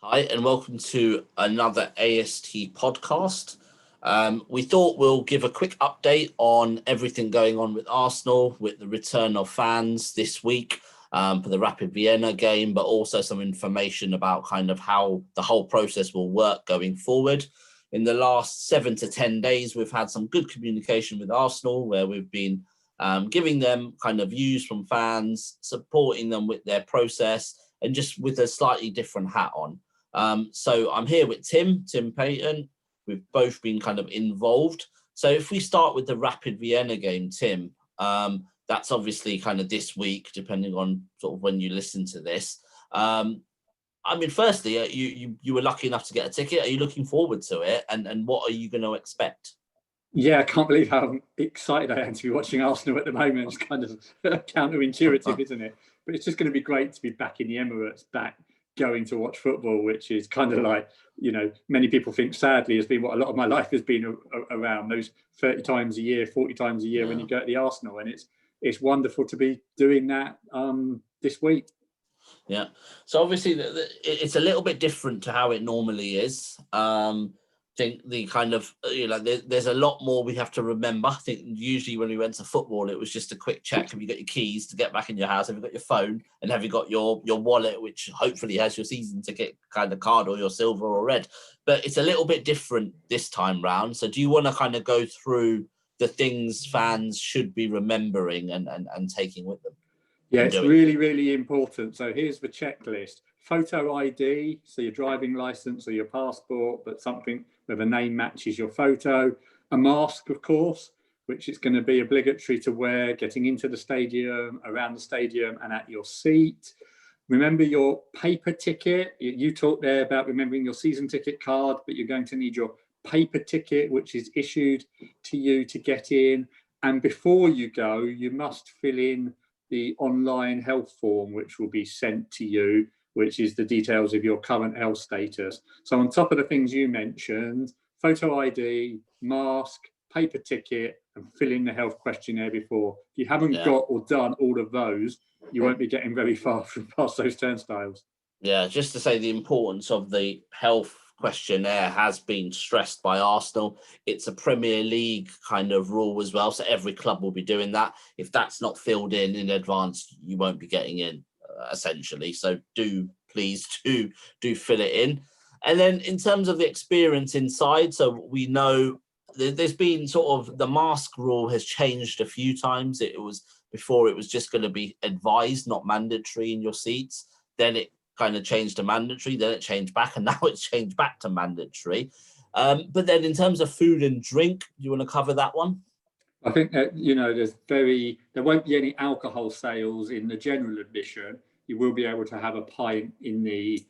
Hi, and welcome to another AST podcast. We thought we'll give a quick update on everything going on with Arsenal, with the return of fans this week for the Rapid Vienna game, but also some information about kind of how the whole process will work going forward. In the last 7 to 10 days, we've had some good communication with Arsenal where we've been giving them kind of views from fans, supporting them with their process, and just with a slightly different hat on. So I'm here with Tim Payton. We've both been kind of involved. So if we start with the Rapid Vienna game, Tim, that's obviously kind of this week, depending on sort of when you listen to this. Firstly, you were lucky enough to get a ticket. Are you looking forward to it? And what are you going to expect? Yeah, I can't believe how excited I am to be watching Arsenal at the moment. It's kind of counterintuitive, isn't it? But it's just going to be great to be back in the Emirates, back going to watch football, which is kind of like, many people think sadly has been what a lot of my life has been around, those 30 times a year, 40 times a year when you go to the Arsenal. And it's wonderful to be doing that this week. Yeah. So obviously it's a little bit different to how it normally is. I think the kind of, there's a lot more we have to remember. I think usually when we went to football, it was just a quick check. Have you got your keys to get back in your house? Have you got your phone? And have you got your wallet, which hopefully has your season ticket kind of card or your silver or red? But it's a little bit different this time round. So do you want to kind of go through the things fans should be remembering and taking with them? Yeah, it's really, really important. So here's the checklist. Photo ID, so your driving license or your passport, but something where the name matches your photo. A mask, of course, which is going to be obligatory to wear getting into the stadium, around the stadium and at your seat. Remember your paper ticket. You talked there about remembering your season ticket card, but you're going to need your paper ticket, which is issued to you to get in. And before you go, you must fill in the online health form, which will be sent to you, which is the details of your current health status. So on top of the things you mentioned, photo ID, mask, paper ticket, and fill in the health questionnaire before. If you haven't got or done all of those, you won't be getting very far from past those turnstiles. Yeah, just to say the importance of the health questionnaire has been stressed by Arsenal. It's a Premier League kind of rule as well, so every club will be doing that. If that's not filled in advance, you won't be getting in, essentially. So please do fill it in. And then in terms of the experience inside, so we know there's been sort of the mask rule has changed a few times. It was just going to be advised, not mandatory in your seats. Then it kind of changed to mandatory, then it changed back, and now it's changed back to mandatory. But then in terms of food and drink, do you want to cover that one? I think that, there won't be any alcohol sales in the general admission. You will be able to have a pint in the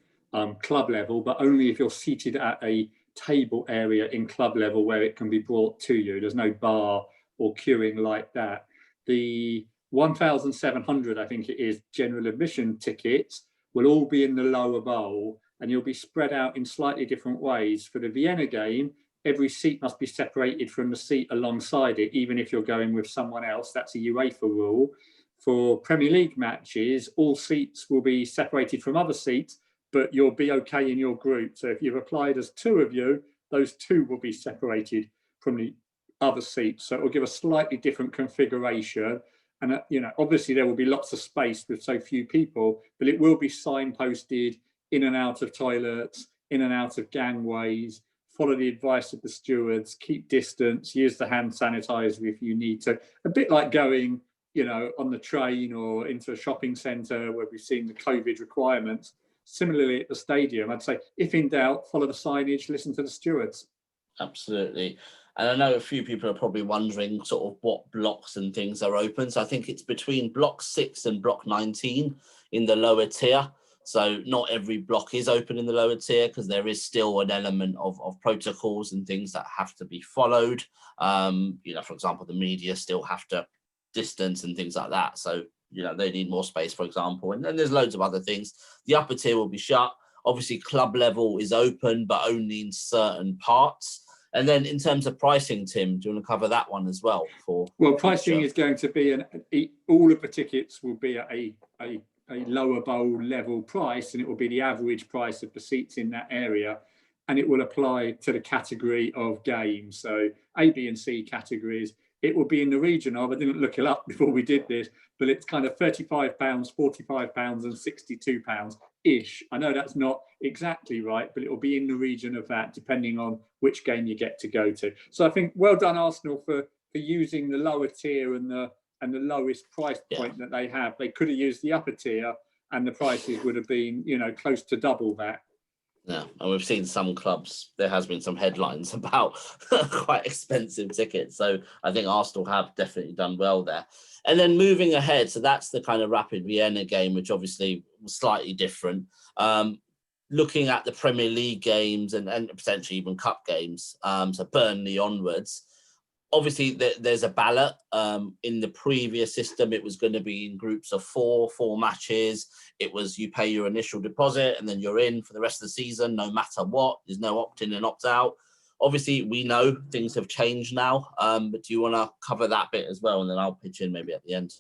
club level, but only if you're seated at a table area in club level where it can be brought to you. There's no bar or queuing like that. The 1,700, I think it is, general admission tickets will all be in the lower bowl, and you'll be spread out in slightly different ways. For the Vienna game, every seat must be separated from the seat alongside it, even if you're going with someone else. That's a UEFA rule. For Premier League matches, all seats will be separated from other seats, but you'll be okay in your group. So if you've applied as two of you, those two will be separated from the other seats. So it will give a slightly different configuration. And, obviously there will be lots of space with so few people, but it will be signposted in and out of toilets, in and out of gangways. Follow the advice of the stewards, keep distance, use the hand sanitizer if you need to. A bit like going, on the train or into a shopping centre where we've seen the COVID requirements. Similarly at the stadium, I'd say, if in doubt, follow the signage, listen to the stewards. Absolutely. And I know a few people are probably wondering sort of what blocks and things are open. So I think it's between block 6 and block 19 in the lower tier. So not every block is open in the lower tier because there is still an element of protocols and things that have to be followed. For example, the media still have to distance and things like that. So, they need more space, for example. And then there's loads of other things. The upper tier will be shut. Obviously, club level is open, but only in certain parts. And then in terms of pricing, Tim, do you want to cover that one as well? Pricing is going to be all of the tickets will be at a a lower bowl level price, and it will be the average price of the seats in that area, and it will apply to the category of games. So A, B, and C categories. It will be in the region of, I didn't look it up before we did this, but it's kind of £35, £45, and £62-ish. I know that's not exactly right, but it will be in the region of that, depending on which game you get to go to. So I think well done, Arsenal, for using the lower tier and the lowest price point that they have. They could have used the upper tier, and the prices would have been, close to double that. Yeah, and we've seen some clubs, there has been some headlines about quite expensive tickets. So I think Arsenal have definitely done well there. And then moving ahead, so that's the kind of Rapid Vienna game, which obviously was slightly different. Looking at the Premier League games and potentially even cup games, so Burnley onwards, obviously there's a ballot. In the previous system, it was going to be in groups of four matches. It was you pay your initial deposit and then you're in for the rest of the season, no matter what. There's no opt-in and opt-out. Obviously, we know things have changed now, but do you want to cover that bit as well? And then I'll pitch in maybe at the end.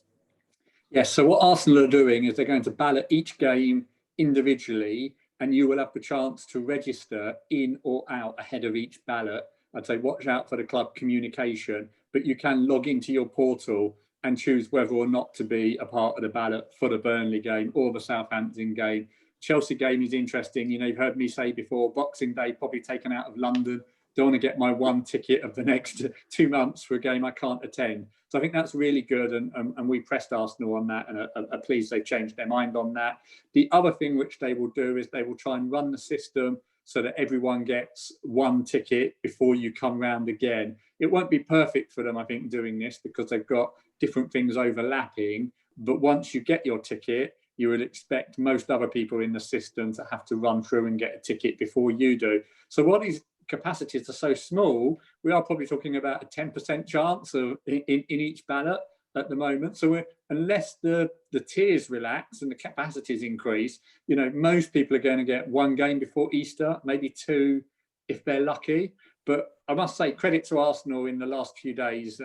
Yes, so what Arsenal are doing is they're going to ballot each game individually, and you will have the chance to register in or out ahead of each ballot. I'd say watch out for the club communication, but you can log into your portal and choose whether or not to be a part of the ballot for the Burnley game or the Southampton game. Chelsea game is interesting. You've heard me say before, Boxing Day probably taken out of London. Don't want to get my one ticket of the next 2 months for a game I can't attend. So I think that's really good, and we pressed Arsenal on that, and are pleased they've changed their mind on that. The other thing which they will do is they will try and run the system so that everyone gets one ticket before you come round again. It won't be perfect for them, I think, doing this, because they've got different things overlapping. But once you get your ticket, you would expect most other people in the system to have to run through and get a ticket before you do. So while these capacities are so small, we are probably talking about a 10% chance of in each ballot at the moment. So unless the tiers relax and the capacities increase, most people are going to get one game before Easter, maybe two if they're lucky. But I must say, credit to Arsenal in the last few days.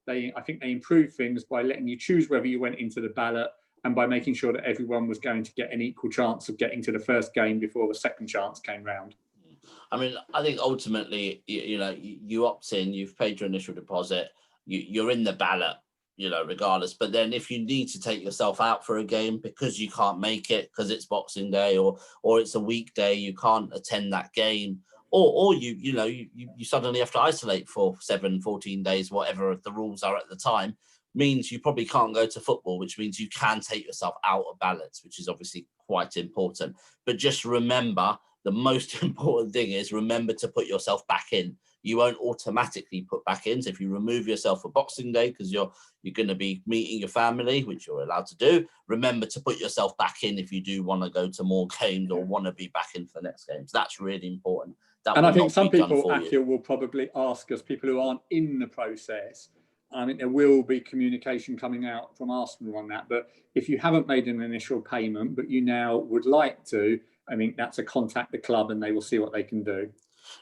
I think they improved things by letting you choose whether you went into the ballot, and by making sure that everyone was going to get an equal chance of getting to the first game before the second chance came round. I mean, I think ultimately, you opt in, you've paid your initial deposit, you're in the ballot, regardless. But then if you need to take yourself out for a game because you can't make it because it's Boxing Day or it's a weekday, you can't attend that game, or you suddenly have to isolate for 14 days, whatever the rules are at the time, means you probably can't go to football, which means you can take yourself out of ballots, which is obviously quite important. But just remember, the most important thing is remember to put yourself back in. You won't automatically put back in. So if you remove yourself for Boxing Day because you're going to be meeting your family, which you're allowed to do, remember to put yourself back in if you do want to go to more games or want to be back in for the next games. That's really important. And I think some people, Akil, will probably ask us, people who aren't in the process, I mean, there will be communication coming out from Arsenal on that. But if you haven't made an initial payment, but you now would like to, I mean, that's a contact the club and they will see what they can do.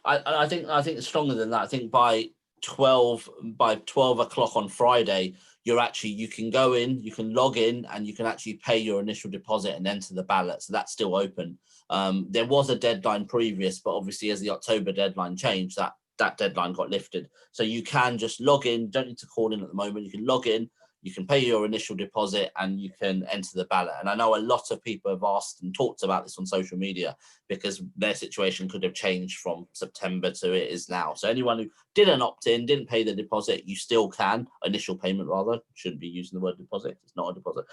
I think it's stronger than that. I think by 12 o'clock on Friday, you can go in, you can log in, and you can actually pay your initial deposit and enter the ballot. So that's still open. There was a deadline previous, but obviously as the October deadline changed, that deadline got lifted. So you can just log in, don't need to call in at the moment. You can log in, you can pay your initial deposit, and you can enter the ballot. And I know a lot of people have asked and talked about this on social media because their situation could have changed from September to it is now. So anyone who didn't opt in, didn't pay the deposit, you still can, initial payment rather, shouldn't be using the word deposit, it's not a deposit.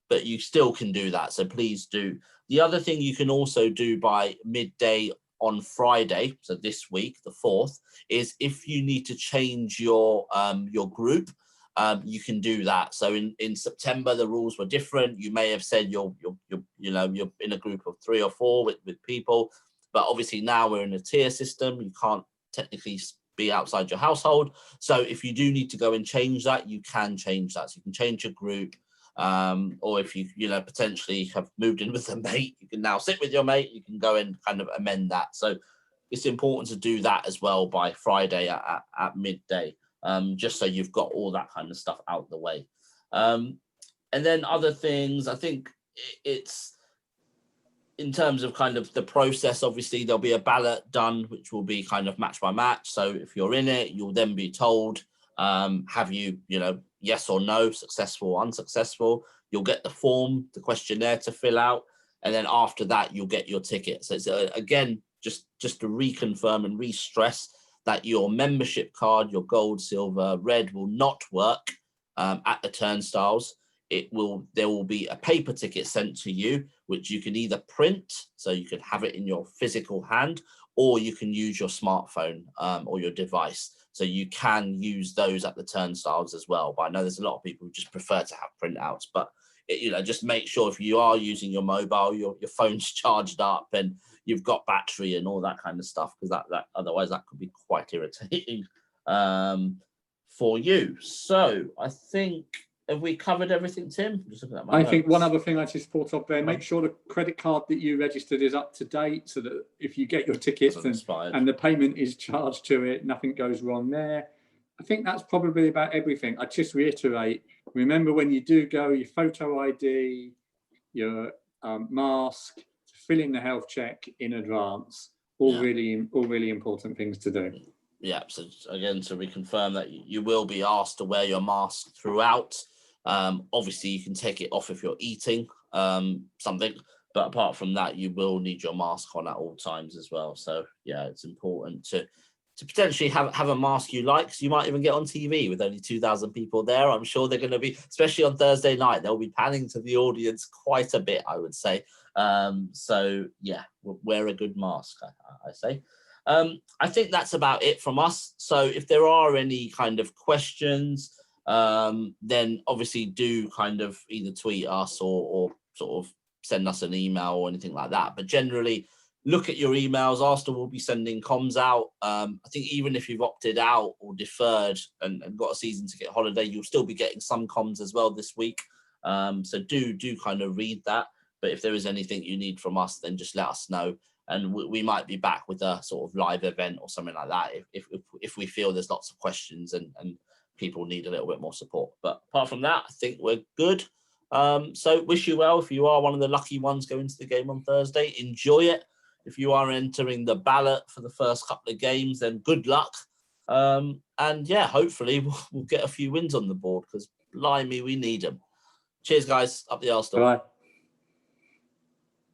But you still can do that. So please do. The other thing you can also do by midday on Friday, so this week, the 4th, is if you need to change your group, you can do that. So in September, the rules were different. You may have said you're in a group of 3 or 4 with people, but obviously now we're in a tier system. You can't technically be outside your household. So if you do need to go and change that, you can change that. So you can change your group. Or if you potentially have moved in with a mate, you can now sit with your mate, you can go and kind of amend that. So it's important to do that as well by Friday at midday, just so you've got all that kind of stuff out the way. And then other things, I think it's in terms of kind of the process, obviously there'll be a ballot done, which will be kind of match by match. So if you're in it, you'll then be told, have you, yes or no, successful or unsuccessful. You'll get the form, the questionnaire to fill out. And then after that, you'll get your ticket. So it's, again, just to reconfirm and re-stress that your membership card, your gold, silver, red will not work at the turnstiles. There will be a paper ticket sent to you, which you can either print, so you can have it in your physical hand, or you can use your smartphone or your device. So you can use those at the turnstiles as well. But I know there's a lot of people who just prefer to have printouts, but just make sure if you are using your mobile, your phone's charged up and you've got battery and all that kind of stuff, because that otherwise that could be quite irritating for you. So I think, have we covered everything, Tim? Just looking at my notes. Think one other thing I just thought of there, make sure the credit card that you registered is up to date, so that if you get your tickets and the payment is charged to it, nothing goes wrong there. I think that's probably about everything. I just reiterate, remember when you do go, your photo ID, your mask, fill in the health check in advance, all really important things to do. Yeah, so again, to reconfirm that you will be asked to wear your mask throughout. Obviously, you can take it off if you're eating something, but apart from that, you will need your mask on at all times as well. So yeah, it's important to potentially have a mask you like. So you might even get on TV with only 2,000 people there. I'm sure they're going to be, especially on Thursday night, they'll be panning to the audience quite a bit, I would say. So yeah, wear a good mask, I say. I think that's about it from us. So if there are any kind of questions, then obviously do kind of either tweet us or sort of send us an email or anything like that. But generally, look at your emails. Arsenal will be sending comms out. I think even if you've opted out or deferred and got a season ticket holiday, you'll still be getting some comms as well this week. So do kind of read that. But if there is anything you need from us, then just let us know. And we might be back with a sort of live event or something like that if we feel there's lots of questions and people need a little bit more support. But apart from that, I think we're good. So wish you well. If you are one of the lucky ones going to the game on Thursday, enjoy it. If you are entering the ballot for the first couple of games, then good luck. And yeah, hopefully we'll get a few wins on the board, because blimey, we need them. Cheers, guys. Up the Arsenal. Bye.